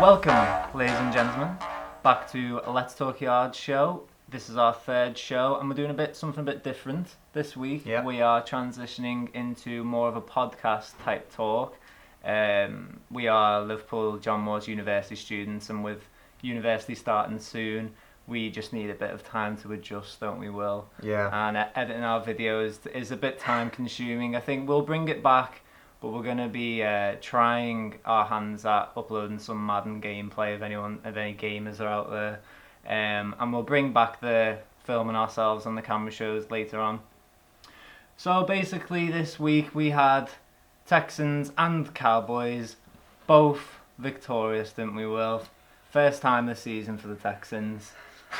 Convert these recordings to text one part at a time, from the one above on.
Welcome, ladies and gentlemen, back to Let's Talk Yard show. This is our third show, and we're doing something a bit different this week. Yep. We are transitioning into more of a podcast type talk. We are Liverpool John Moores University students, and with university starting soon, we just need a bit of time to adjust, don't we, Will? Yeah. And editing our videos is a bit time consuming. I think we'll bring it back, but we're going to be trying our hands at uploading some Madden gameplay if any gamers are out there. And we'll bring back the filming ourselves on the camera shows later on. So basically this week we had Texans and Cowboys, both victorious, didn't we, Will? First time this season for the Texans.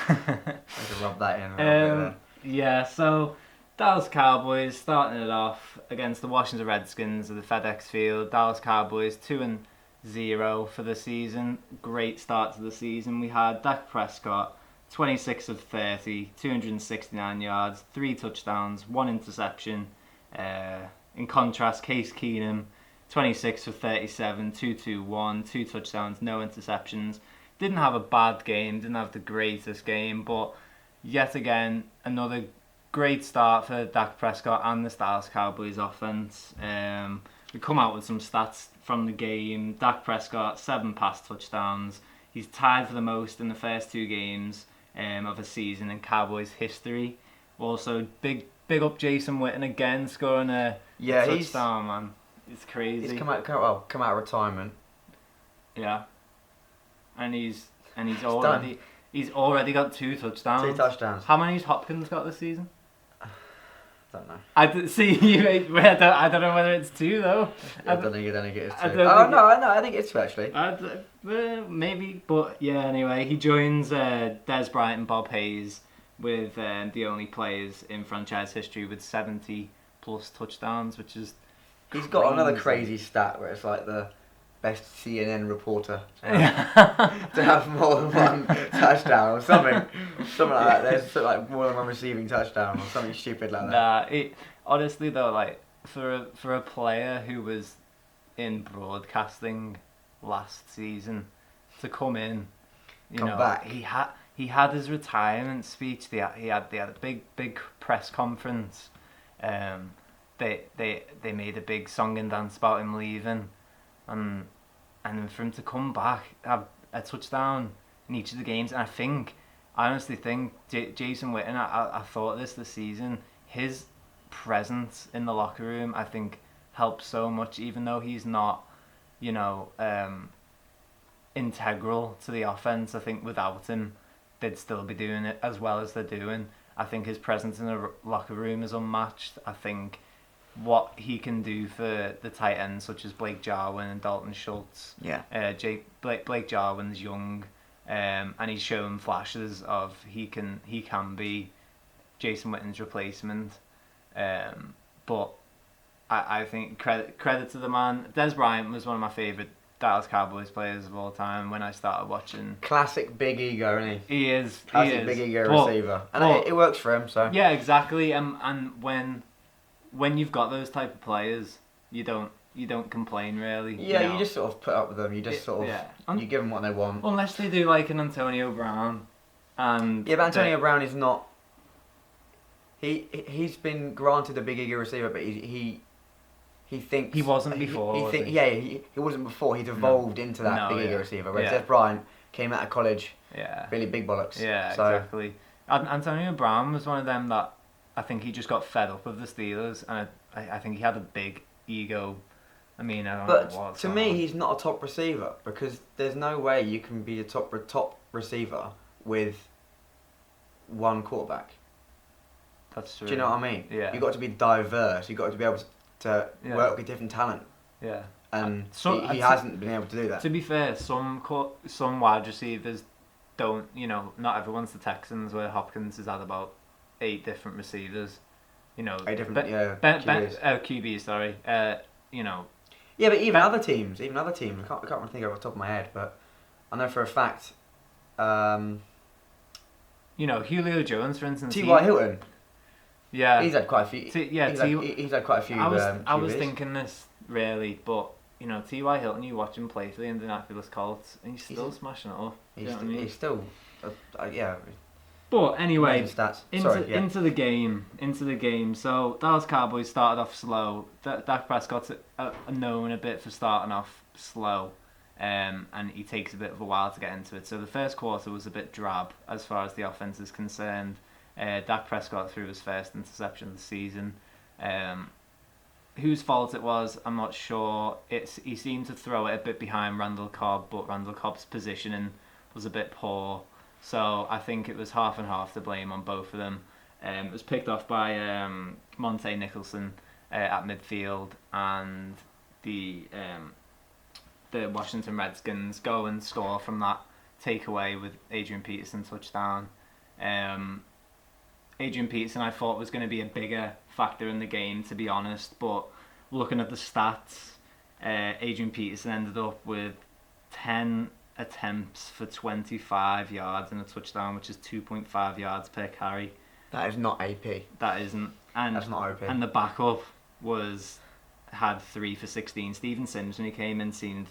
I could rub that in a little bit Yeah, so Dallas Cowboys starting it off against the Washington Redskins at the FedEx Field. Dallas Cowboys 2-0 for the season. Great start to the season. We had Dak Prescott, 26 of 30, 269 yards, 3 touchdowns, 1 interception. In contrast, Case Keenum, 26 of 37, 221, 2 touchdowns, no interceptions. Didn't have a bad game, didn't have the greatest game, but yet again, another great start for Dak Prescott and the Dallas Cowboys offense. We come out with some stats from the game. Dak Prescott, 7 pass touchdowns. He's tied for the most in the first 2 games of a season in Cowboys history. Also, big up Jason Witten again, scoring a touchdown, man. It's crazy. He's come out of retirement. Yeah. And he's already got 2 touchdowns. 2 touchdowns. How many has Hopkins got this season? Don't know. I don't know whether it's 2 though. I don't think it's 2. I think it's 2 actually. Maybe, but yeah. Anyway, he joins Des Bryant and Bob Hayes with the only players in franchise history with 70 plus touchdowns, which is. He's got another crazy stat where it's like the best CNN reporter to have more than 1 touchdown or something like that. There's like more than 1 receiving touchdown or something stupid like that. Honestly though, like for a player who was in broadcasting last season to come in, Come back. he had his retirement speech. They had a big press conference. They made a big song and dance about him leaving. And for him to come back, have a touchdown in each of the games, and I honestly think Jason Witten, I thought this season, his presence in the locker room, I think, helps so much, even though he's not, integral to the offense. I think without him, they'd still be doing it as well as they're doing. I think his presence in the locker room is unmatched. I think what he can do for the tight ends such as Blake Jarwin and Dalton Schultz. Yeah. Blake Jarwin's young, and he's shown flashes of he can be Jason Witten's replacement. But I think credit to the man. Des Bryant was one of my favourite Dallas Cowboys players of all time when I started watching. Classic big ego, isn't he? He is. Classic big ego receiver, and it works for him. So yeah, exactly. And when you've got those type of players, you don't complain really. Yeah, you just sort of put up with them. You just you give them what they want. Unless they do like an Antonio Brown, and but Antonio Brown is not. He's been granted a big ego receiver, but he thinks he wasn't before. He wasn't before. He's evolved into that big ego receiver. Whereas Des Bryant came out of college. Yeah. Really big bollocks. Yeah, exactly. Antonio Brown was one of them that I think he just got fed up with the Steelers, and I think he had a big ego. I mean, I don't know what it was. To me, he's not a top receiver because there's no way you can be a top receiver with 1 quarterback. That's true. Do you know what I mean? Yeah. You've got to be diverse. You've got to be able to work with different talent. Yeah. And he hasn't been able to do that. To be fair, some wide receivers don't. Not everyone's the Texans, where Hopkins has had about 8 different receivers. 8 different QBs. Sorry. Yeah, but even other teams. I can't really think of off the top of my head, but I know for a fact. Julio Jones, for instance. T.Y. Hilton. Yeah, he's had quite a few. He's had quite a few. I was thinking this really, but T.Y. Hilton, you watch him play for the Indianapolis Colts, and he's still smashing it up. He's still, yeah. But anyway, Stats. into the game. So Dallas Cowboys started off slow. Dak Prescott's known a bit for starting off slow, and he takes a bit of a while to get into it. So the first quarter was a bit drab as far as the offense is concerned. Dak Prescott threw his first interception of the season. Whose fault it was, I'm not sure. He seemed to throw it a bit behind Randall Cobb, but Randall Cobb's positioning was a bit poor. So I think it was half and half to blame on both of them. It was picked off by Monte Nicholson at midfield, and the Washington Redskins go and score from that takeaway with Adrian Peterson touchdown. Adrian Peterson, I thought, was going to be a bigger factor in the game, to be honest. But looking at the stats, Adrian Peterson ended up with 10 attempts for 25 yards and a touchdown, which is 2.5 yards per carry. That is not AP. That isn't. And that's not AP. And the backup had 3 for 16. Steven Sims, when he came in, seemed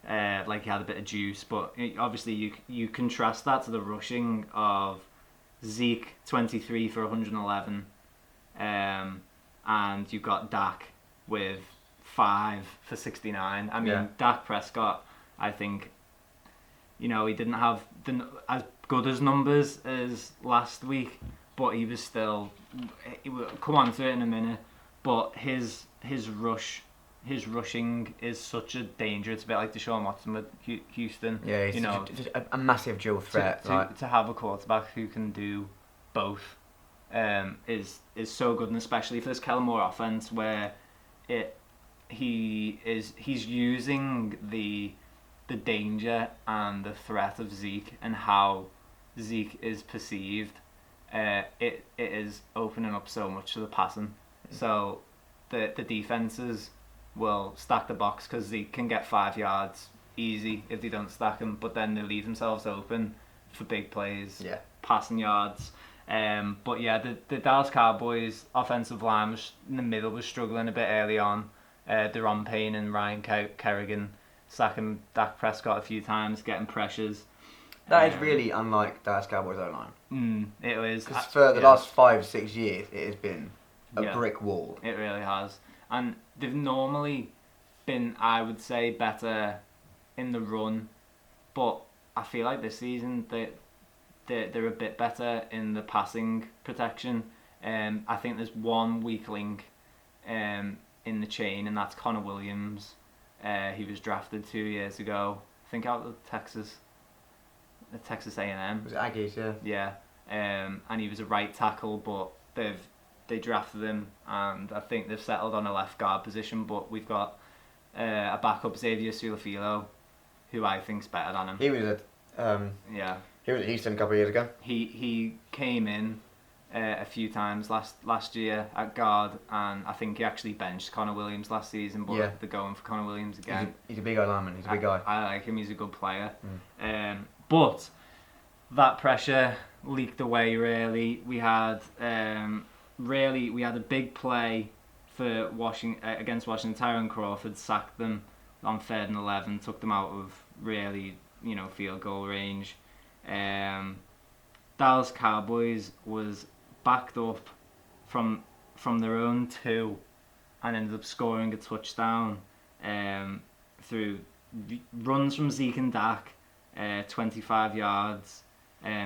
like he had a bit of juice. But obviously, you contrast that to the rushing of Zeke, 23 for 111, and you've got Dak with 5 for 69. I mean, Dak Prescott, I think, he didn't have as good as numbers as last week, but he was still. He will come on to it in a minute, but his rushing is such a danger. It's a bit like Deshaun Watson with Houston. Yeah, he's a massive dual threat. To have a quarterback who can do both is so good, and especially for this Kellen Moore offense where he's using the danger and the threat of Zeke and how Zeke is perceived. It is opening up so much to the passing. So the defenses will stack the box because Zeke can get 5 yards easy if they don't stack him, but then they leave themselves open for big plays, passing yards. But yeah, the Dallas Cowboys offensive line in the middle was struggling a bit early on. Deron Payne and Ryan Kerrigan sacking Dak Prescott a few times, getting pressures. That is really unlike Dallas Cowboys O-line. It is. Because for the last 5-6 years, it has been a brick wall. It really has. And they've normally been, I would say, better in the run, but I feel like this season they're a bit better in the passing protection. I think there's one weak link in the chain, and that's Connor Williams. He was drafted 2 years ago, I think out of Texas A&M. Was it Aggies? Yeah. And he was a right tackle, but they drafted him, and I think they've settled on a left guard position. But we've got a backup, Xavier Suafilo, who I think's better than him. He was He was at Houston a couple of years ago. He came in a few times last year at guard, and I think he actually benched Connor Williams last season, but they're going for Connor Williams again. He's a big old lineman. He's a big guy. I like him. He's a good player. But that pressure leaked away. Really, we had a big play for against Washington. Tyron Crawford sacked them on 3rd and 11, took them out of really field goal range. Dallas Cowboys was backed up from their own 2 and ended up scoring a touchdown through runs from Zeke and Dak, 25 yards,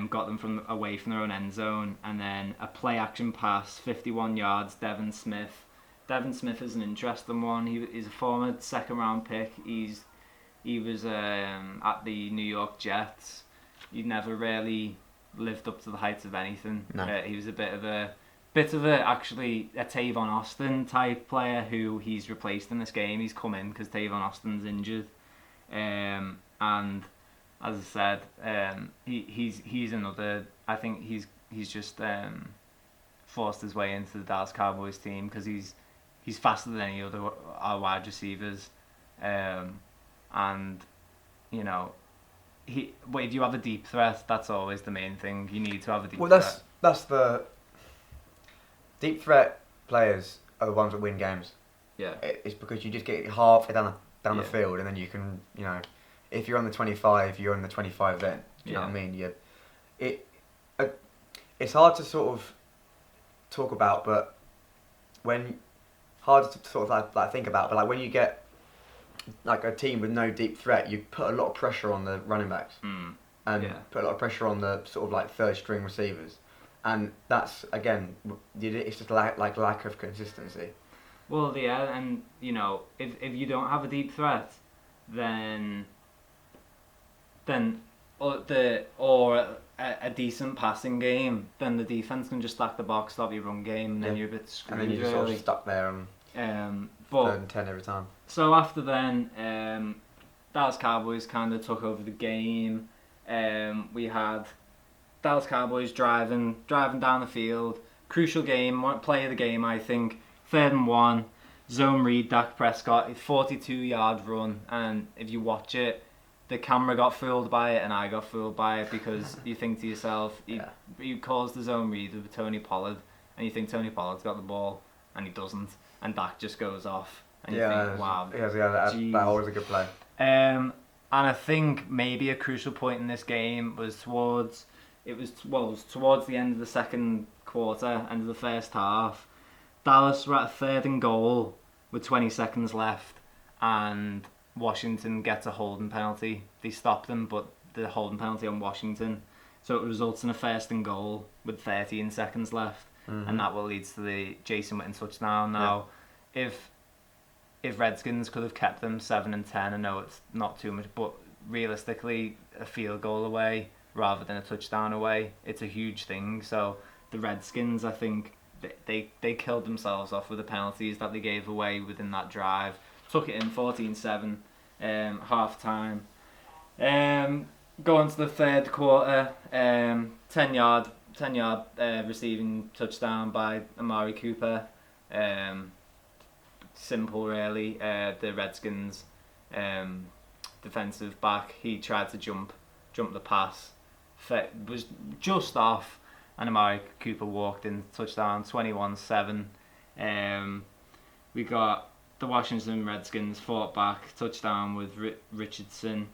got them away from their own end zone, and then a play action pass, 51 yards, Devin Smith. Devin Smith is an interesting one. He's a former 2nd round pick. He was at the New York Jets. He never really lived up to the heights of anything. No. He was a bit of a actually a Tavon Austin type player who he's replaced in this game. He's come in because Tavon Austin's injured, and as I said, he's another. I think he's just forced his way into the Dallas Cowboys team because he's faster than any other our wide receivers, and but if you have a deep threat, that's always the main thing. You need to have a deep threat. That's the deep threat players are the ones that win games. Yeah. It's because you just get half. They've done down the field, and then you can, if you're on the 25, you're on the 25 then. Do you know what I mean? It's hard to sort of talk about, but hard to sort of like think about, but like when you get like a team with no deep threat, you put a lot of pressure on the running backs and put a lot of pressure on the sort of like third string receivers, and that's again, it's just lack of consistency. Well, yeah, and if you don't have a deep threat, then or a decent passing game, then the defense can just stack the box, stop your run game, and then you're a bit screwed. And then you're sort of stuck there and third and 10 every time. So after then, Dallas Cowboys kind of took over the game. We had Dallas Cowboys driving down the field. Crucial game, play of the game, I think. 3rd and 1, zone read, Dak Prescott, a 42-yard run, and if you watch it, the camera got fooled by it and I got fooled by it, because you think to yourself, he calls the zone read with Tony Pollard, and you think Tony Pollard's got the ball, and he doesn't, and Dak just goes off, and you think, wow. That was a good play. And I think maybe a crucial point in this game was towards the end of the second quarter, end of the first half. Dallas were at 3rd and goal with 20 seconds left, and Washington gets a holding penalty. They stop them, but the holding penalty on Washington, so it results in a 1st and goal with 13 seconds left, and that will lead to the Jason Witten touchdown. Now, if Redskins could have kept them 7 and 10, I know it's not too much, but realistically, a field goal away rather than a touchdown away, it's a huge thing. So the Redskins, I think, they killed themselves off with the penalties that they gave away within that drive. Took it in 14-7, half time. Going to the 3rd quarter, 10-yard receiving touchdown by Amari Cooper. Simple, really. The Redskins defensive back, he tried to jump the pass, was just off, and Amari Cooper walked in, touchdown, 21-7. We got the Washington Redskins fought back, touchdown with Richardson.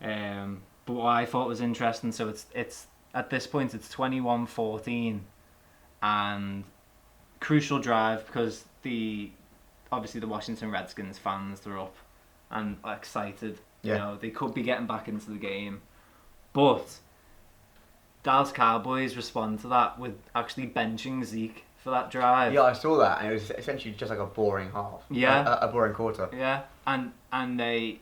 But what I thought was interesting, so it's at this point it's 21-14, and crucial drive, because obviously the Washington Redskins fans, they're up and excited. They could be getting back into the game, but Dallas Cowboys respond to that with actually benching Zeke for that drive. Yeah, I saw that, and it was essentially just like a boring half. Yeah, a boring quarter. Yeah, and they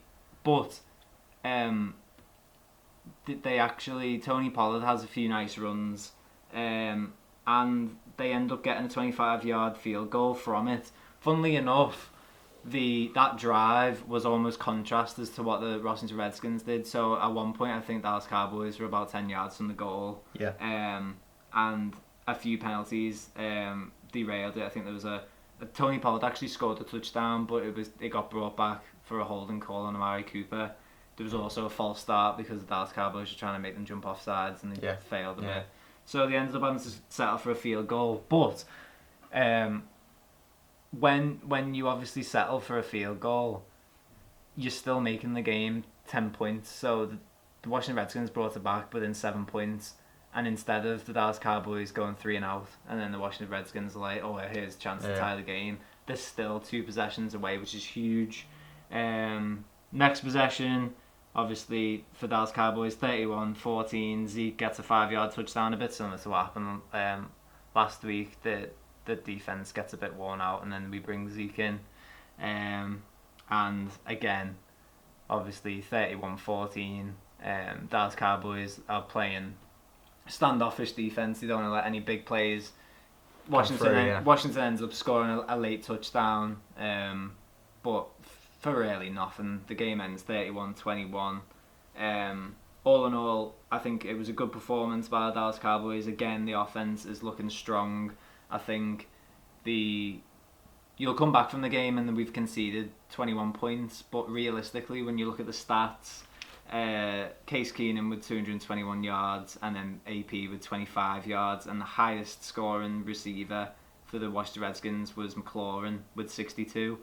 actually, Tony Pollard has a few nice runs, and they end up getting a 25-yard field goal from it. Funnily enough, that drive was almost contrast as to what the Washington Redskins did. So at one point, I think Dallas Cowboys were about 10 yards from the goal. Yeah. And a few penalties derailed it. I think there was a Tony Pollard actually scored a touchdown, but it got brought back for a holding call on Amari Cooper. There was also a false start because the Dallas Cowboys were trying to make them jump off sides, and they failed a bit. So they ended up having to settle for a field goal. But when you obviously settle for a field goal, you're still making the game 10 points. So the Washington Redskins brought it back within 7 points, and instead of the Dallas Cowboys going 3 and out, and then the Washington Redskins are like, oh, here's a chance to tie the game, they're still 2 possessions away, which is huge. Next possession, obviously for Dallas Cowboys, 31-14, Zeke gets a 5-yard touchdown, a bit similar to what happened last week. The defense gets a bit worn out, and then we bring Zeke in, and again, obviously 31-14. Dallas Cowboys are playing standoffish defense. They don't want to let any big plays. Washington ends up scoring a late touchdown, but for really nothing. The game ends 31-21. All in all, I think it was a good performance by the Dallas Cowboys. Again, the offense is looking strong. I think you'll come back from the game and then we've conceded 21 points, but realistically, when you look at the stats, Case Keenum with 221 yards, and then AP with 25 yards, and the highest scoring receiver for the Washington Redskins was McLaurin with 62.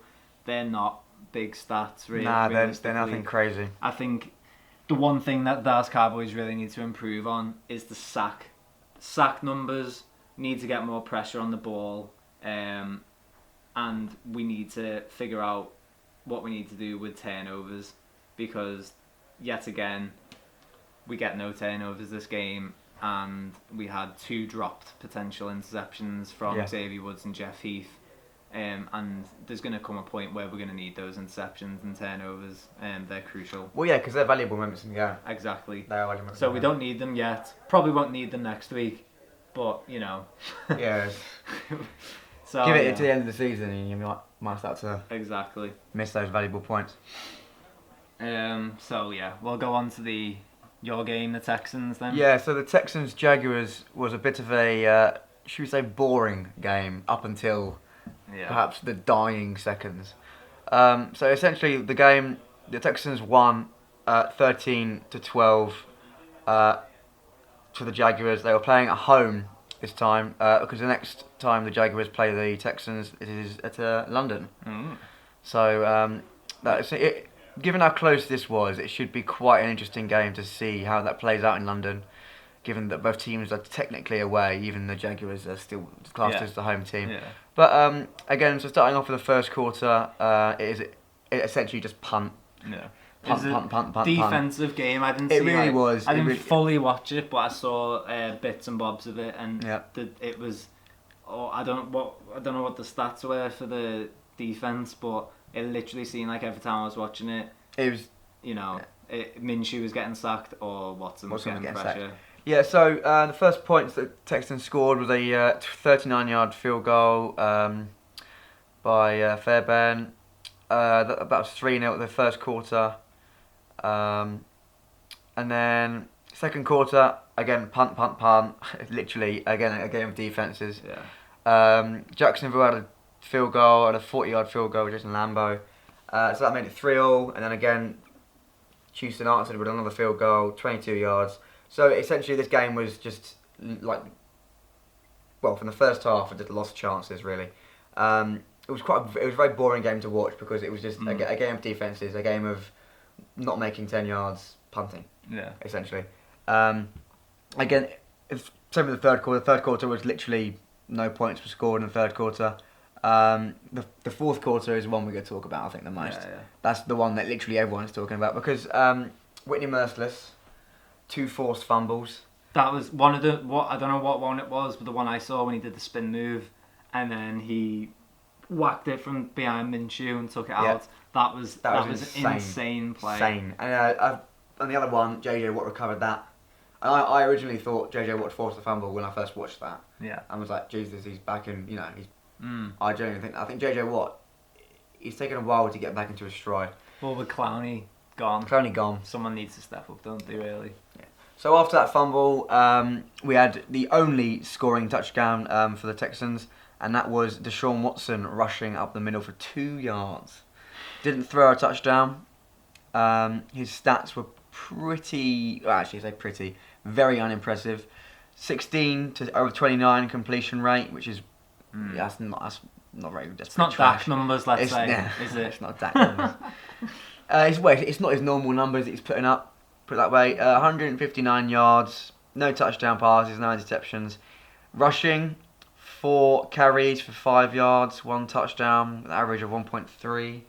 They're not big stats, really. Nah, they're nothing crazy. I think the one thing that Dallas Cowboys really need to improve on is the sack numbers. Need to get more pressure on the ball, and we need to figure out what we need to do with turnovers, because yet again we get no turnovers this game, and we had 2 dropped potential interceptions from Xavier Woods and Jeff Heath. And there's going to come a point where we're going to need those interceptions and turnovers, and they're crucial. Well, yeah, because they're valuable moments in the game. Exactly. They are valuable moments. So we don't need them yet. Probably won't need them next week, but you know. Yeah. So give it to the end of the season, and you might start to miss those valuable points. So yeah, we'll go on to your game, the Texans, then. Yeah. So the Texans Jaguars was a bit of a should we say boring game up until. Yeah. Perhaps the dying seconds. So essentially, the Texans won 13-12 to the Jaguars. They were playing at home this time because the next time the Jaguars play the Texans, it is at London. Mm. So given how close this was, it should be quite an interesting game to see how that plays out in London. Given that both teams are technically away, even the Jaguars are still classed as the home team. Yeah. But again, so starting off with the first quarter, it essentially just punt. Yeah. Punt. Defensive game. I didn't. It really was. I didn't fully watch it, but I saw bits and bobs of it, and it was. Oh, I don't know what the stats were for the defense, but it literally seemed like every time I was watching it, it was. Minshew was getting sacked or Watson was getting pressure. Sacked. Yeah, so the first points that Texans scored was a 39-yard field goal by Fairbairn. That was 3-0 the first quarter. And then second quarter, again, punt. Literally, again, a game of defences. Yeah. Jacksonville had a field goal, and a 40-yard field goal just in Lambeau. So that made it 3-3. And then again, Houstin answered with another field goal, 22 yards. So essentially, this game was just from the first half, it just lost chances really. It was a very boring game to watch because it was just a game of defences, a game of not making 10 yards, punting. Yeah. Essentially. Again, same with the third quarter. The third quarter was literally no points were scored in the third quarter. The fourth quarter is the one we're going to talk about, I think, the most. Yeah. That's the one that literally everyone's talking about because Whitney Merciless. 2 forced fumbles. That was one of I don't know what one it was, but the one I saw when he did the spin move, and then he whacked it from behind Minshew and took it out. That was an insane play. Insane. And the other one, JJ Watt recovered that. And I originally thought JJ Watt forced the fumble when I first watched that. Yeah. And was like, Jesus, he's back in. I genuinely think JJ Watt, he's taken a while to get back into his stride. Well, with Clowney gone. Someone needs to step up, don't they, really? Yeah. So after that fumble, we had the only scoring touchdown for the Texans, and that was Deshaun Watson rushing up the middle for 2 yards. Didn't throw a touchdown. His stats were very unimpressive. 16/29 completion rate, which is that's not very good. It's not Dak numbers, let's say, is it? It's not Dak numbers. It's not his normal numbers that he's putting up, put it that way. 159 yards, no touchdown passes, no interceptions. Rushing, 4 carries for 5 yards, 1 touchdown, an average of 1.3.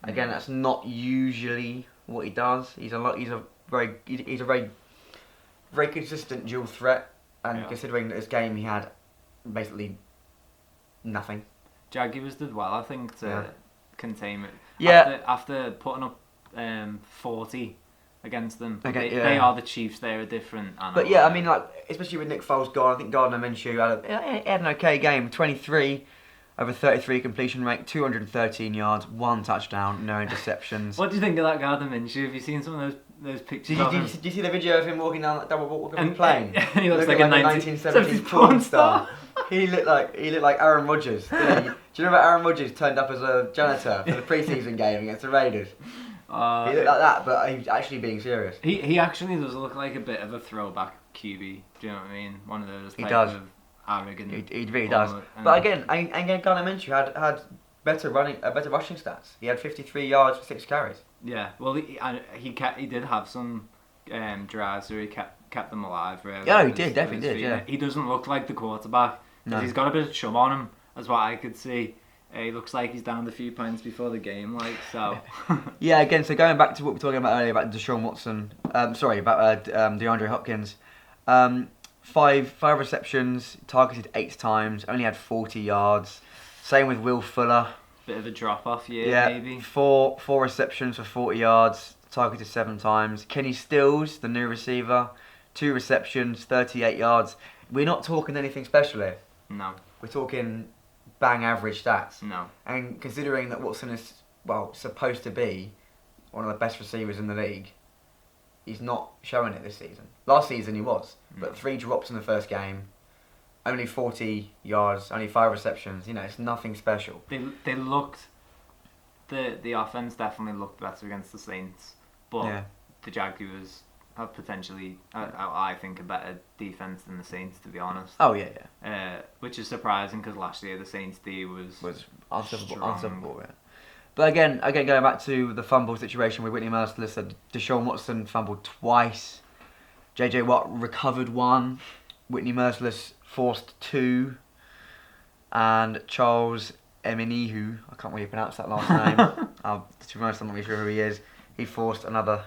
Again, that's not usually what he does. He's a very consistent dual threat, and considering that this game he had basically nothing. Jaguars did well, I think, to contain it. Yeah. After putting up 40 against them, they are the Chiefs. They're a different animal. But yeah, I mean, especially with Nick Foles gone, I think Gardner Minshew had an okay game. 23 over 33 completion rate, 213 yards, 1 touchdown, no interceptions. What do you think of that Gardner Minshew? Have you seen some of those pictures? Did you see the video of him walking down that double walking plane? And he looks like a 1970s porn star. He looked like Aaron Rodgers. Do you know about Aaron Rodgers turned up as a janitor for the preseason game against the Raiders? He looked like that, but he was actually being serious. He actually does look like a bit of a throwback QB. Do you know what I mean? One of those. He does. Of arrogant. He really does. But again, Gardner Minshew had better rushing stats. He had 53 yards for 6 carries. Yeah, well, he did have some drives where he kept them alive. Really. Yeah, he did, definitely did. Yeah, he doesn't look like the quarterback. No. He's got a bit of chum on him, as what I could see. He looks like he's down a few points before the game, like so. Yeah, again, so going back to what we were talking about earlier about Deshaun Watson. About DeAndre Hopkins. 5 receptions, targeted 8 times, only had 40 yards. Same with Will Fuller. Bit of a drop off maybe. 4 receptions for 40 yards, targeted 7 times. Kenny Stills, the new receiver, 2 receptions, 38 yards. We're not talking anything special here. No. We're talking bang average stats. No. And considering that Watson is, supposed to be one of the best receivers in the league, he's not showing it this season. Last season he was, but 3 drops in the first game, only 40 yards, only 5 receptions. It's nothing special. They looked, the offense definitely looked better against the Saints, but the Jaguars have potentially, I think, a better defense than the Saints, to be honest. Oh yeah. Which is surprising because last year the Saints D was unstoppable. Yeah. But again, going back to the fumble situation with Whitney Merciless, Deshaun Watson fumbled twice. JJ Watt recovered 1. Whitney Merciless forced 2. And Charles Eminihu, I can't really pronounce that last name. To be honest, I'm not really sure who he is. He forced another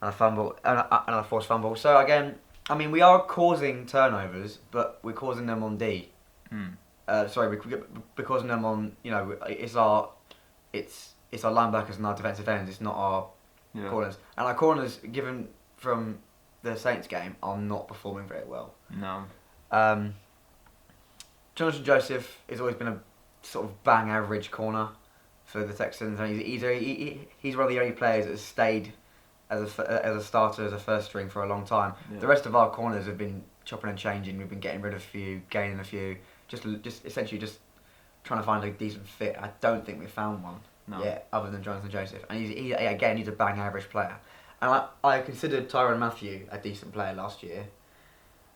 forced fumble. So again, we are causing turnovers, but we're causing them on D. We're causing them on. It's our linebackers and our defensive ends. It's not our corners. And our corners, given from the Saints game, are not performing very well. No. Jonathan Joseph has always been a sort of bang average corner for the Texans, and he's one of the only players that has stayed as a starter, as a first string for a long time. Yeah. The rest of our corners have been chopping and changing. We've been getting rid of a few, gaining a few, just essentially just trying to find a decent fit. I don't think we've found one yet, other than Jonathan Joseph. And he's a bang average player. And I considered Tyrann Mathieu a decent player last year.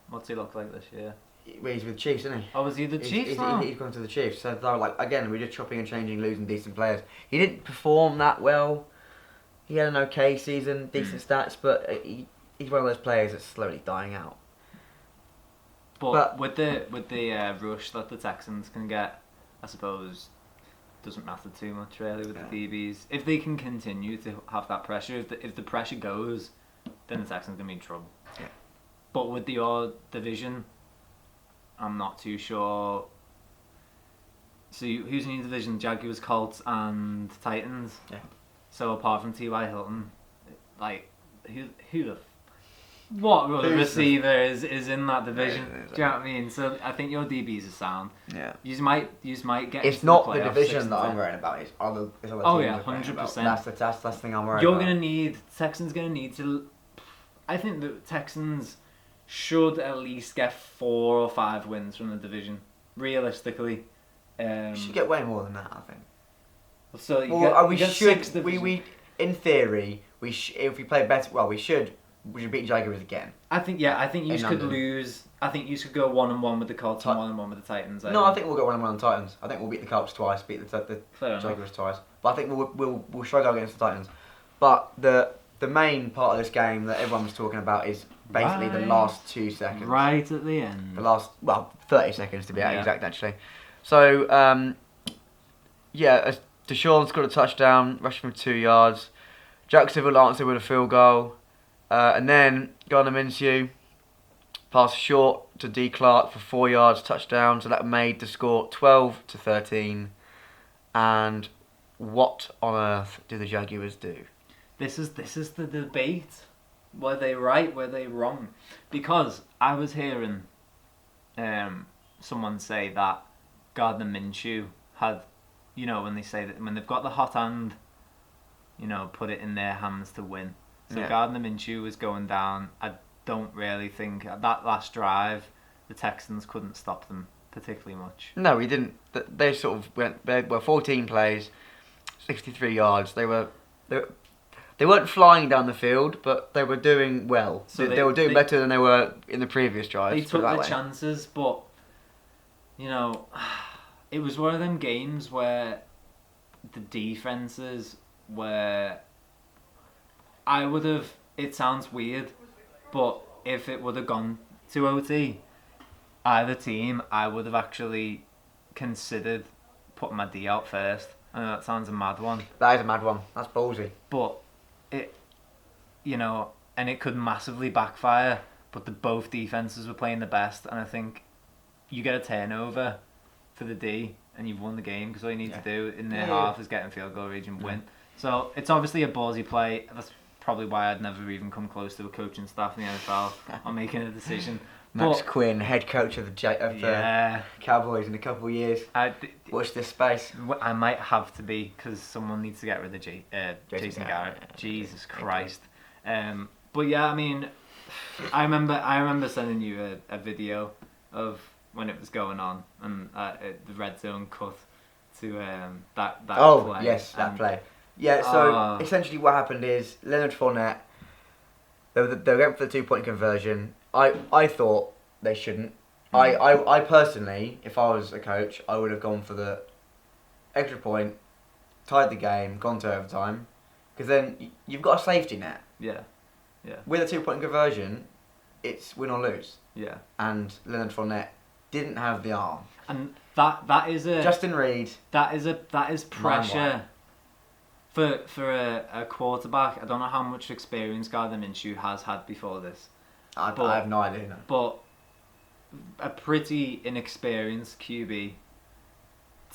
What's he look like this year? Well, he's with the Chiefs, isn't he? Oh, was he the Chiefs? He's gone to the Chiefs. So we're just chopping and changing, losing decent players. He didn't perform that well. He had an okay season, decent stats, but he's one of those players that's slowly dying out. But with the rush that the Texans can get, I suppose doesn't matter too much really with the DBs. If they can continue to have that pressure, if the pressure goes, then the Texans gonna be in trouble. Yeah. But with your division, I'm not too sure. So who's in your division? Jaguars, Colts, and Titans. Yeah. So apart from T.Y. Hilton, what other receiver is in that division? Yeah, Do you know what I mean? So I think your DBs are sound. Yeah. You might get. It's not the division that I'm worried about. It's other teams. Oh yeah, 100%. That's the thing I'm worried about. Texans gonna need to. I think the Texans should at least get 4 or 5 wins from the division. Realistically, we should get way more than that. I think. So we in theory, if we play better, we should beat Jaguars again. I think you could lose. I think you should go 1-1 with the Colts and 1-1 with the Titans. I think we'll go 1-1 with the Titans. I think we'll beat the Colts twice, beat the Jaguars twice. But I think we'll struggle against the Titans. But the main part of this game that everyone was talking about is basically the last 2 seconds. Right at the end. The last 30 seconds to be exact actually. So Deshaun scored a touchdown, rushing for 2 yards. Jacksonville answered with a field goal. And then Gardner Minshew passed short to D. Clark for 4 yards, touchdown. So that made the score 12-13. And what on earth do the Jaguars do? This is the debate. Were they right? Were they wrong? Because I was hearing someone say that Gardner Minshew had, when they say that when they've got the hot hand, put it in their hands to win. So Gardner Minshew was going down. I don't really think that last drive the Texans couldn't stop them particularly much. No, he didn't. They sort of went. They were 14 plays, 63 yards. They weren't flying down the field, but they were doing well. So they were doing better than they were in the previous drives. They took the chances, but it was one of them games where the defenses were. I would have. It sounds weird, but if it would have gone to OT, either team, I would have actually considered putting my D out first. I know that sounds a mad one. That is a mad one. That's ballsy. But it, and it could massively backfire. But both defenses were playing the best, and I think you get a turnover for the D, and you've won the game because all you need to do in their half is get in field goal range and win. So it's obviously a ballsy play. That's probably why I'd never even come close to a coaching staff in the NFL on making a decision. Max Quinn, head coach of the Cowboys in a couple of years. Watch this space. I might have to be because someone needs to get rid of Jason Garrett. Jesus Christ. But yeah, I mean, I remember sending you a video of when it was going on and the red zone cut to that play. Oh yes, that play. Yeah, so essentially what happened is Leonard Fournette, they were going for the 2-point conversion. I thought they shouldn't. I personally, if I was a coach, I would have gone for the extra point, tied the game, gone to overtime, because then you've got a safety net. Yeah. With a 2-point conversion, it's win or lose. Yeah. And Leonard Fournette didn't have the arm. And that is a Justin Reed. That is pressure. For a quarterback. I don't know how much experience Gardner Minshew has had before this. I have no idea. No. But a pretty inexperienced QB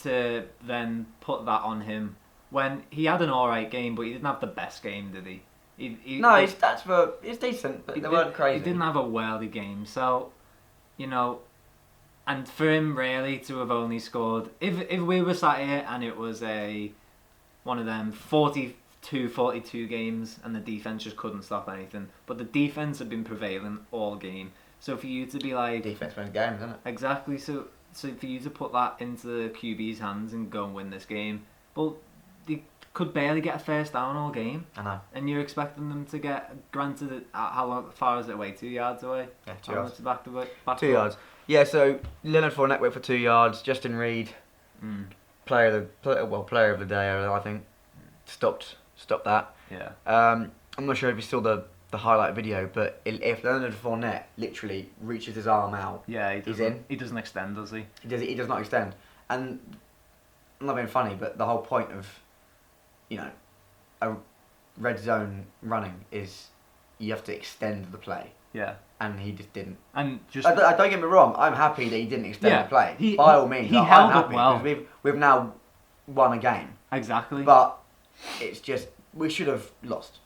to then put that on him when he had an alright game, but he didn't have the best game, did he? His stats were decent, but they weren't crazy. He didn't have a worldly game, so and for him really to have only scored if we were sat here and it was one of them 42 games and the defense just couldn't stop anything, but the defense had been prevailing all game. So for you to be like defense wins games, isn't it? Exactly. So for you to put that into the QB's hands and go and win this game, well, they could barely get a first down all game. I know. And you're expecting them to get, granted, how far is it away? 2 yards away? Yeah, 2 yards. Back 2 yards. Yeah, so Leonard Fournette went for 2 yards. Justin Reed, player of the day, I think, stopped that. Yeah. I'm not sure if you saw the highlight video, but if Leonard Fournette literally reaches his arm out, he's in. He doesn't extend, does he? He does not extend. And I'm not being funny, but the whole point of a red zone running is you have to extend the play. Yeah. And he just didn't. And just don't get me wrong, I'm happy that he didn't extend the play. By all means, he held I'm happy it well. because we've now won a game. Exactly. But it's just we should have lost.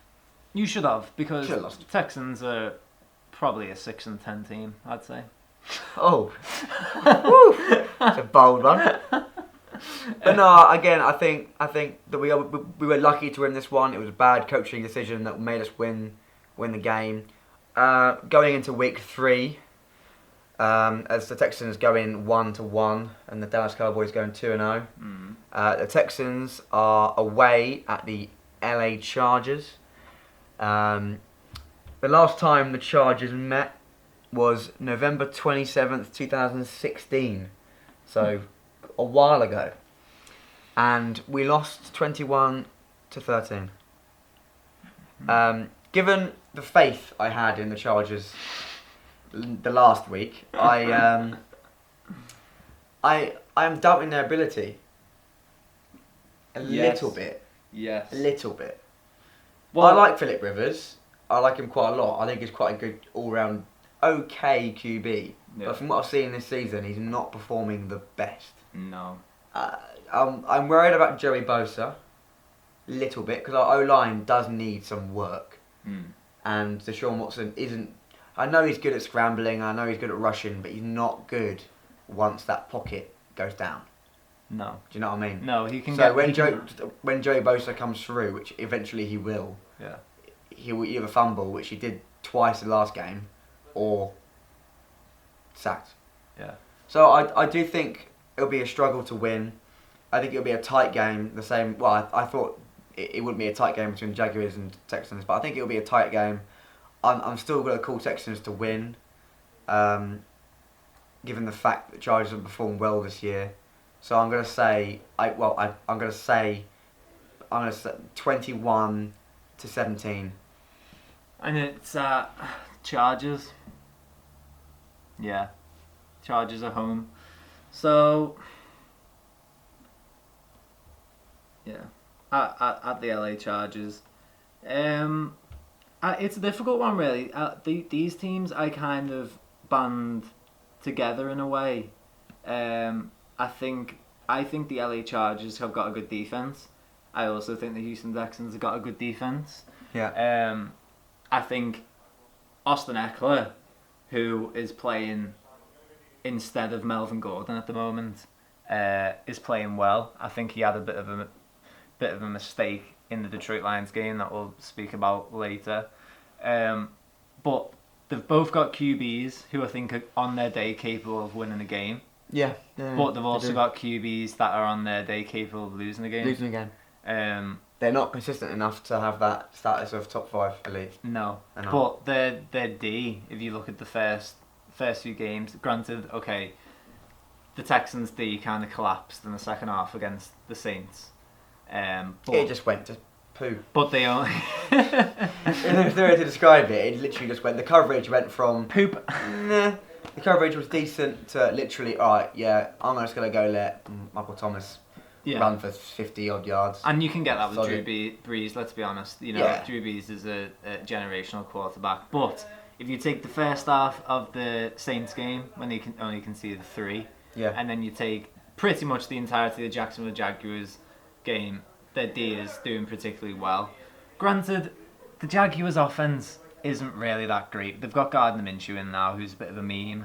You should have, because the Texans are probably a 6-10 team, I'd say. Oh, that's a bold one. But no, again, I think that we were lucky to win this one. It was a bad coaching decision that made us win the game. Going into week 3, as the Texans go in 1-1 and the Dallas Cowboys going 2-0. The Texans are away at the LA Chargers. The last time the Chargers met was November 27th, 2016. So a while ago. And we lost 21-13. Given the faith I had in the Chargers the last week, I am doubting their ability a little bit. Yes. A little bit. Well, I like Phillip Rivers. I like him quite a lot. I think he's quite a good all-round, okay QB. Yeah. But from what I've seen this season, he's not performing the best. No. I'm worried about Joey Bosa, a little bit, because our O-line does need some work. And Deshaun Watson isn't. I know he's good at scrambling. I know he's good at rushing, but he's not good once that pocket goes down. No. Do you know what I mean? No, he can. So when Joey Bosa comes through, which eventually he will, he will either fumble, which he did twice the last game, or sacked. Yeah. So I do think it'll be a struggle to win. I think it'll be a tight game. The same. Well, I thought it wouldn't be a tight game between Jaguars and Texans, but I think it'll be a tight game. I'm still going to call Texans to win, given the fact that Chargers have performed well this year. So I'm going to say I'm going to say I'm going to say 21-17. And it's Chargers. Yeah. Chargers are home. So, yeah. At the LA Chargers. It's a difficult one, really. These teams I kind of band together in a way. I think the LA Chargers have got a good defense. I also think the Houston Texans have got a good defense. Yeah. I think Austin Eckler, who is playing instead of Melvin Gordon at the moment, is playing well. I think he had a bit of a mistake in the Detroit Lions game that we'll speak about later. But they've both got QBs who I think are on their day capable of winning a game. Yeah. But they've also got QBs that are on their day capable of losing a game. Losing again. They're not consistent enough to have that status of top 5 elite. No. But their D, if you look at the first few games, granted, okay, the Texans D kind of collapsed in the second half against the Saints. But it just went to poo. But they only... If there were to describe it, it literally just went... The coverage went from... Poop. Nah. The coverage was decent to literally, alright, yeah, I'm just going to go let Michael Thomas run for 50-odd yards. And you can get that with Drew Brees, let's be honest. You know, Yeah. Drew Brees is a generational quarterback. But if you take the first half of the Saints game, when they can only conceded 3, and then you take pretty much the entirety of the Jacksonville Jaguars game, their D is doing particularly well. Granted, the Jaguars' offense isn't really that great. They've got Gardner Minshew in now, who's a bit of a meme.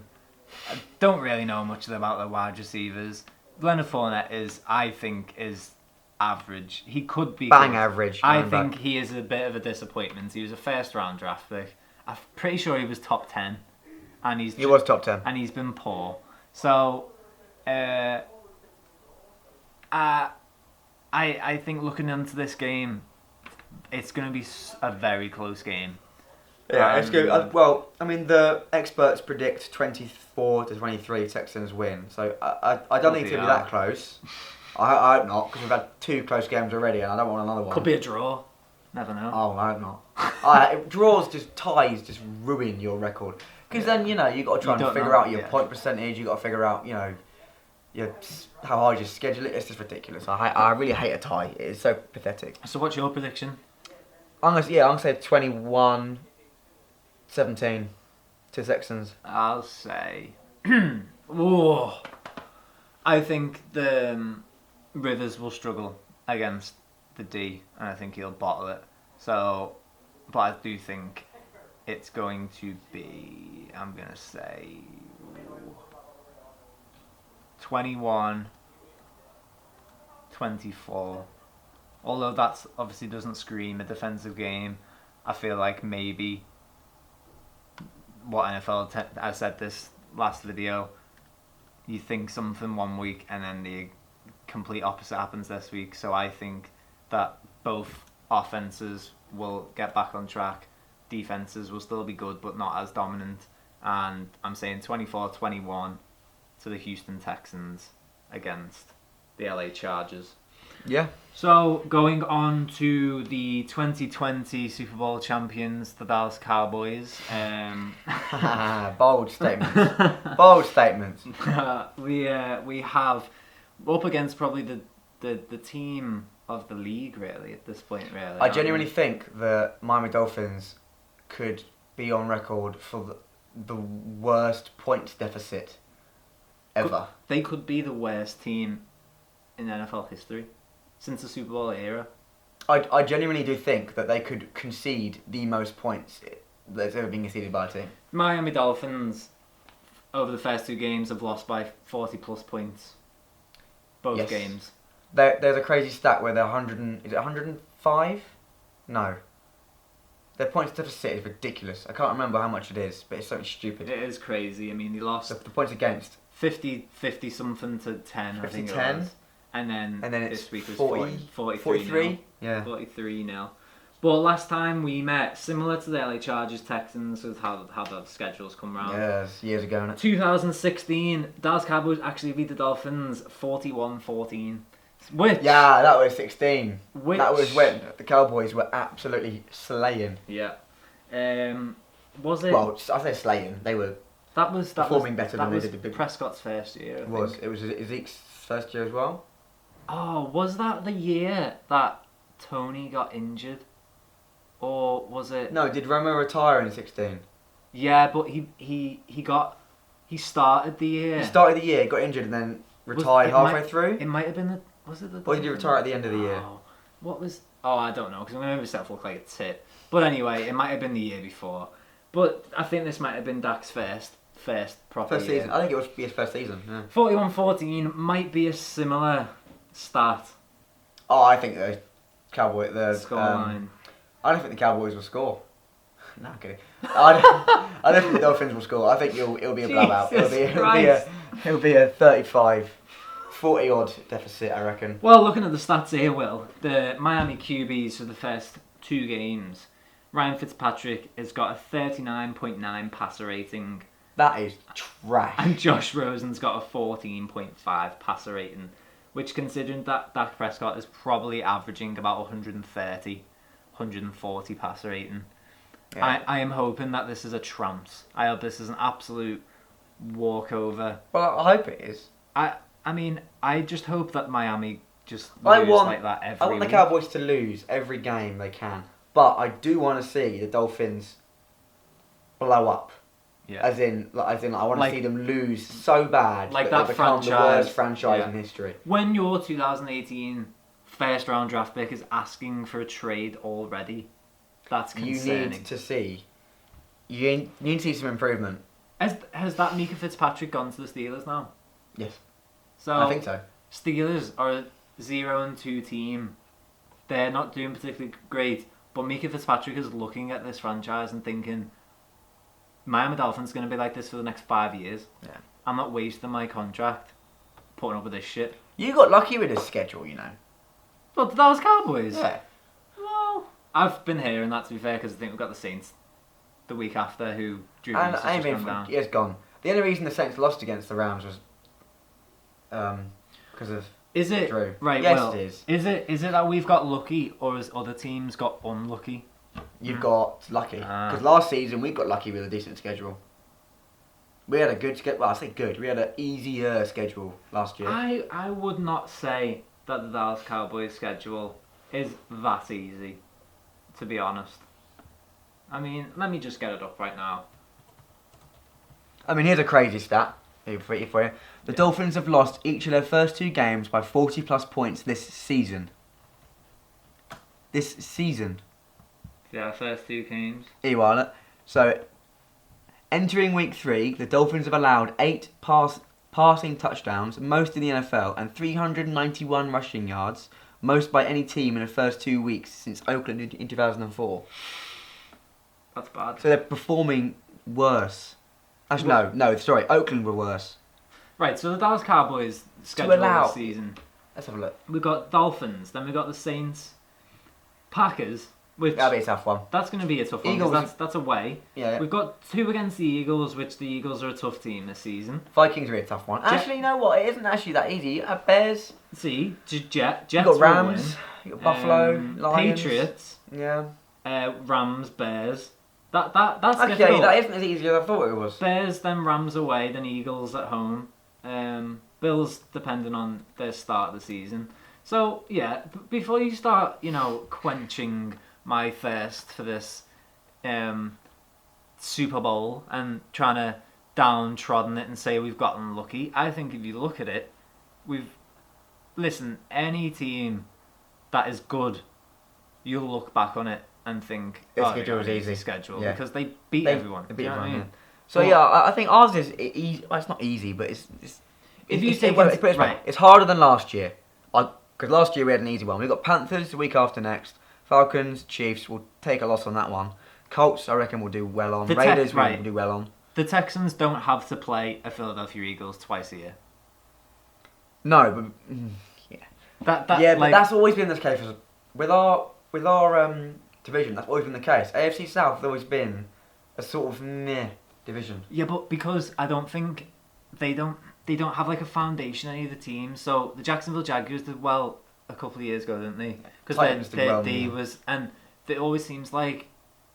I don't really know much about their wide receivers. Leonard Fournette I think is average. He could be bang good. Average. I think he is a bit of a disappointment. He was a first-round draft pick. I'm pretty sure he was top 10, and he was top 10, and he's been poor. So, I think looking into this game, it's going to be a very close game. Yeah, it's good. Well, I mean, the experts predict 24-23 Texans win. So I don't think it's going to be that close. I hope not, because we've had 2 close games already, and I don't want another one. Could be a draw. Never know. Oh, I hope not. Draws, ties, just ruin your record. Because then, you got to try and figure out your point percentage. You got to figure out, how hard you schedule it. It's just ridiculous. I really hate a tie. It is so pathetic. So what's your prediction? I'm gonna say 21-17 to Texans. I'll say... I think the Rivers will struggle against the D, and I think he'll bottle it. So, but I do think it's going to be, I'm going to say, 21-24. Although that obviously doesn't scream a defensive game, I feel like maybe what NFL, I said this last video, you think something one week and then the complete opposite happens this week. So I think that both offenses will get back on track. Defenses will still be good, but not as dominant. And I'm saying 24-21 to the Houston Texans against the LA Chargers. Yeah. So going on to the 2020 Super Bowl champions, the Dallas Cowboys. Bold statements. Bold statements. We have up against probably the team of the league really at this point really. I genuinely think that Miami Dolphins could be on record for the worst points deficit ever. They could be the worst team in NFL history since the Super Bowl era. I genuinely do think that they could concede the most points that's ever been conceded by a team. Miami Dolphins over the first 2 games have lost by 40 plus points. Both games. There's a crazy stat where they're 105? No. Their points deficit is ridiculous. I can't remember how much it is, but it's something stupid. It is crazy. I mean, they lost the points against 50 something to 10. 50 I think 10. It was. And then this week was 43. 43. Yeah. 43-0. But last time we met, similar to the LA Chargers Texans, with how the schedules come round. Yes, years ago. Innit? 2016, Dallas Cowboys actually beat the Dolphins 41-14. Which? Yeah, that was 16. Which? That was when the Cowboys were absolutely slaying. Yeah. Was it? Well, I say slaying. They were performing better than they did the big. Prescott's first year. It was Zeke's first year as well. Oh, was that the year that Tony got injured, or was it? No, did Romo retire in 16? Yeah, but he started the year. He started the year, got injured, and then retired halfway through. It might have been was it the? Or did he retire at the end of the year? What was? Oh, I don't know because I'm gonna make myself look like a tit. But anyway, it might have been the year before. But I think this might have been Dak's first proper First year. season. I think it was his first season. Yeah. 41-14 might be a similar stat. Oh, I think the Cowboys. Scoreline. I don't think the Cowboys will score. No, I'm kidding. I don't think the Dolphins will score. I think it'll be a blowout. It'll be a 35, 40 odd deficit, I reckon. Well, looking at the stats here, Will, the Miami QBs for the first 2 games, Ryan Fitzpatrick has got a 39.9 passer rating. That is trash. And Josh Rosen's got a 14.5 passer rating, which, considering that Dak Prescott is probably averaging about 130, 140 passer rating. Yeah. I am hoping that this is a tramps. I hope this is an absolute walkover. Well, I hope it is. I mean, I just hope that Miami just lose like that every week. I want the Cowboys to lose every game they can. But I do want to see the Dolphins blow up. Yeah. As in, I want to see them lose so bad like that they become the worst franchise in history. When your 2018 first round draft pick is asking for a trade already, that's concerning. You need to see some improvement. Has that Mika Fitzpatrick gone to the Steelers now? Yes. So I think so. Steelers are a 0-2 team. They're not doing particularly great, but Mika Fitzpatrick is looking at this franchise and thinking, Miami Dolphins going to be like this for the next 5 years. Yeah. I'm not wasting my contract putting up with this shit. You got lucky with this schedule, you know. But the Dallas Cowboys? Yeah. Well, I've been hearing that, to be fair, because I think we've got the Saints the week after, who Drew Brees has just gone down. It's gone. The only reason the Saints lost against the Rams was because of Drew. Right, yes, well, it is. Is it that we've got lucky, or has other teams got unlucky? You've got lucky. Because last season we got lucky with a decent schedule. We had a good schedule. Well, I say good. We had an easier schedule last year. I would not say that the Dallas Cowboys schedule is that easy, to be honest. I mean, let me just get it up right now. I mean, here's a crazy stat for you. The Dolphins have lost each of their first 2 games by 40 plus points this season. This season. Yeah, first 2 games. Here you are. So, entering week 3, the Dolphins have allowed 8 passing touchdowns, most in the NFL, and 391 rushing yards, most by any team in the first 2 weeks since Oakland in 2004. That's bad. So they're performing worse. Actually, sorry, Oakland were worse. Right, so the Dallas Cowboys schedule this season. Let's have a look. We've got Dolphins, then we've got the Saints, Packers. That'll be a tough one. That's going to be a tough one, because that's away. Yeah. We've got 2 against the Eagles, which the Eagles are a tough team this season. Vikings are a tough one. Actually, you know what? It isn't actually that easy. You have Bears. See, Jets. You got Rams. You got Buffalo. Lions. Patriots. Yeah. Rams, Bears. That's okay, difficult. That isn't as easy as I thought it was. Bears, then Rams away, then Eagles at home. Bills, depending on their start of the season. So, yeah, before you start, quenching my thirst for this Super Bowl and trying to downtrodden it and say we've gotten lucky, I think if you look at it, any team that is good, you'll look back on it and think, schedule was easy. Schedule, because they beat everyone. They beat everyone, I mean? So I think ours is easy. Well, it's not easy, but it's harder than last year. Because last year we had an easy one. We got Panthers the week after next. Falcons, Chiefs will take a loss on that one. Colts, I reckon, will do well on. Raiders will do well on. The Texans don't have to play a Philadelphia Eagles twice a year. No, but yeah. But that's always been the case with our division. That's always been the case. AFC South has always been a sort of meh division. Yeah, but because I don't think they don't. they don't have like a foundation in either team. So the Jacksonville Jaguars did well a couple of years ago, didn't they? Because it always seems like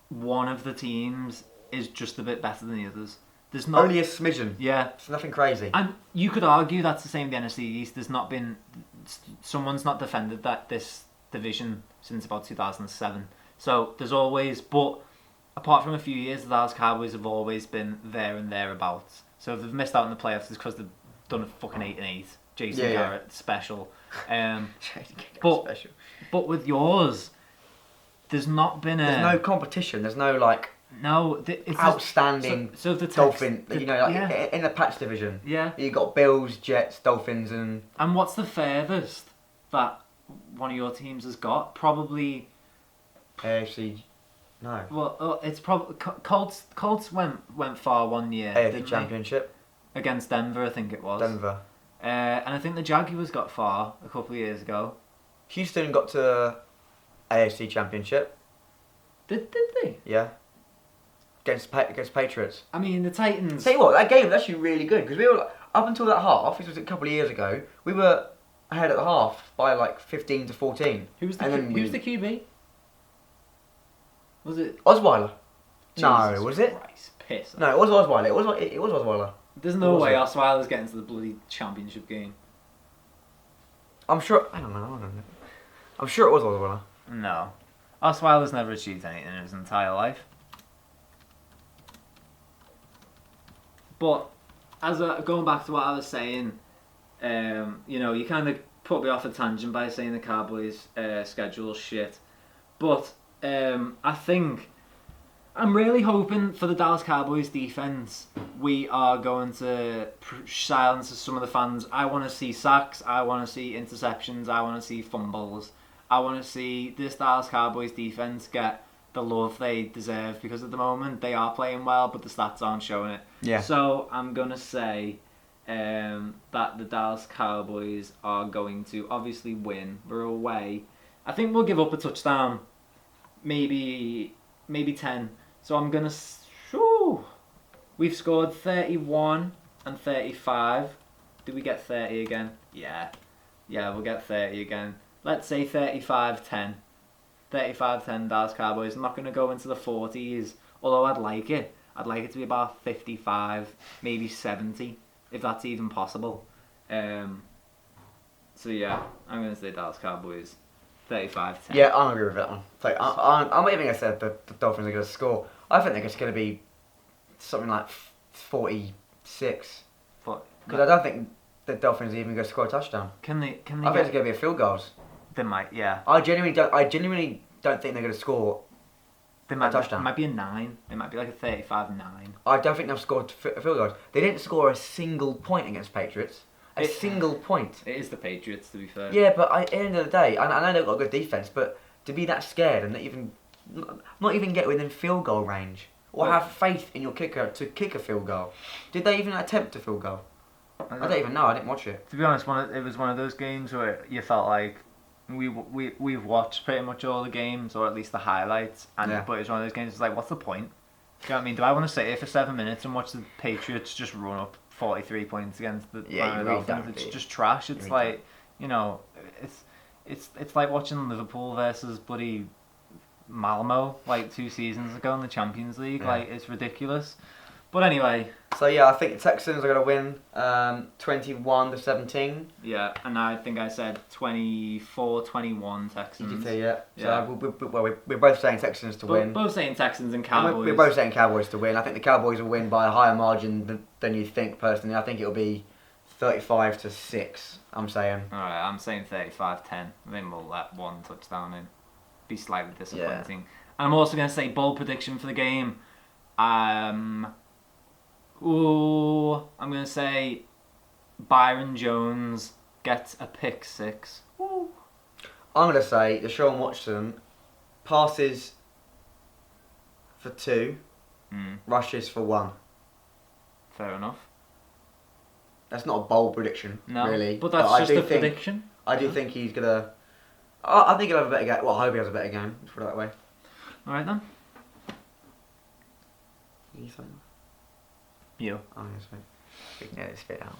one of the teams is just a bit better than the others. There's not only a smidgen. Yeah, it's nothing crazy. And you could argue that's the same with the NFC East. There's not been someone's not defended this division since about 2007. So there's always, but apart from a few years, the Dallas Cowboys have always been there and thereabouts. So if they've missed out in the playoffs, it's because they've done a fucking 8-8. Jason Garrett special. Special. But with yours, there's not been There's no competition. There's no like. No, it's outstanding so the Dolphin. In the patch division. Yeah. You got Bills, Jets, Dolphins, and. And what's the furthest that one of your teams has got? Probably. AFC. No. Well, it's probably Colts. Colts went far one year. AFC Championship. Against Denver, I think it was. Denver. And I think the Jaguars got far a couple of years ago. Houston got to AFC Championship. Did they? Yeah. Against Patriots. I mean, the Titans. Tell you what, that game was actually really good because we were up until that half. This was a couple of years ago. We were ahead at the half by like 15 to 14. Who's the QB? Was it Osweiler? Jesus No, was it? Christ, piss. No, it was Osweiler. It was Osweiler. There's no way Osweiler's getting to the bloody championship game. I'm sure. I don't know. I'm sure it was Osweiler. No, Osweiler's never achieved anything in his entire life. But going back to what I was saying, you kind of put me off a tangent by saying the Cowboys' schedule shit. But I think I'm really hoping for the Dallas Cowboys defense. We are going to silence some of the fans. I want to see sacks. I want to see interceptions. I want to see fumbles. I want to see this Dallas Cowboys defense get the love they deserve, because at the moment they are playing well, but the stats aren't showing it. Yeah. So I'm gonna say that the Dallas Cowboys are going to obviously win. We're away. I think we'll give up a touchdown, maybe 10. So I'm gonna. We've scored 31 and 35. Do we get 30 again? Yeah, we'll get 30 again. Let's say 35-10. 35-10 Dallas Cowboys. I'm not going to go into the 40s, although I'd like it. I'd like it to be about 55, maybe 70, if that's even possible. So yeah, I'm going to say Dallas Cowboys 35-10. Yeah, I'm agree with that one. I'm not even going to say that the Dolphins are going to score. I think it's going to be something like 46. Because I don't think the Dolphins are even going to score a touchdown. Can they I think it's going to be a field goals. They might, yeah. I genuinely don't think they're going to score a touchdown. It might be a 9. It might be like a 35-9. I don't think they've scored field goals. They didn't score a single point against Patriots. A single point. It is the Patriots, to be fair. Yeah, but at the end of the day, I know they've got a good defense, but to be that scared and not even get within field goal range, or have faith in your kicker to kick a field goal. Did they even attempt a field goal? I don't even know. I didn't watch it. To be honest, it was one of those games where you felt like we've watched pretty much all the games, or at least the highlights, but it was one of those games. It's like, what's the point? Do you know what I mean? Do I want to sit here for 7 minutes and watch the Patriots just run up 43 points against the Dolphins? It's just trash. It's like, it's like watching Liverpool versus bloody Malmo like 2 seasons ago in the Champions League. Like, it's ridiculous. But anyway. So yeah, I think the Texans are going to win 21-17. Yeah, and I think I said 24-21 Texans. Did you say yeah? So we're both saying Texans to win. Both saying Texans and Cowboys. We're both saying Cowboys to win. I think the Cowboys will win by a higher margin than you think, personally. I think it'll be 35-6, I'm saying. Alright, I'm saying 35-10. Then we'll let one touchdown in. Be slightly disappointing. And I'm also going to say bold prediction for the game. I'm going to say Byron Jones gets a pick 6. Ooh. I'm going to say Deshaun Watson passes for 2, rushes for 1. Fair enough. That's not a bold prediction, really. But that's just a prediction. I do think he's going to... I think he'll have a better game. Well, I hope he has a better game, let's put it that way. Alright then. You saying? You. Oh, yes, mate. Yeah, spit out.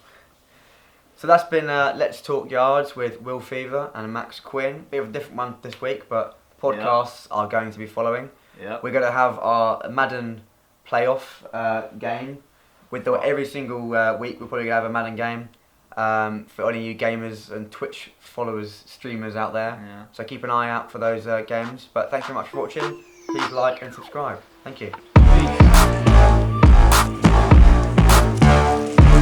So that's been Let's Talk Yards with Will Feaver and Max Quinn. Bit of a different one this week, but podcasts are going to be following. Yep. We're going to have our Madden playoff game. Every single week we're probably going to have a Madden game for any of you gamers and Twitch followers, streamers out there. Yeah. So keep an eye out for those games. But thanks very much for watching. Please like and subscribe. Thank you. Peace.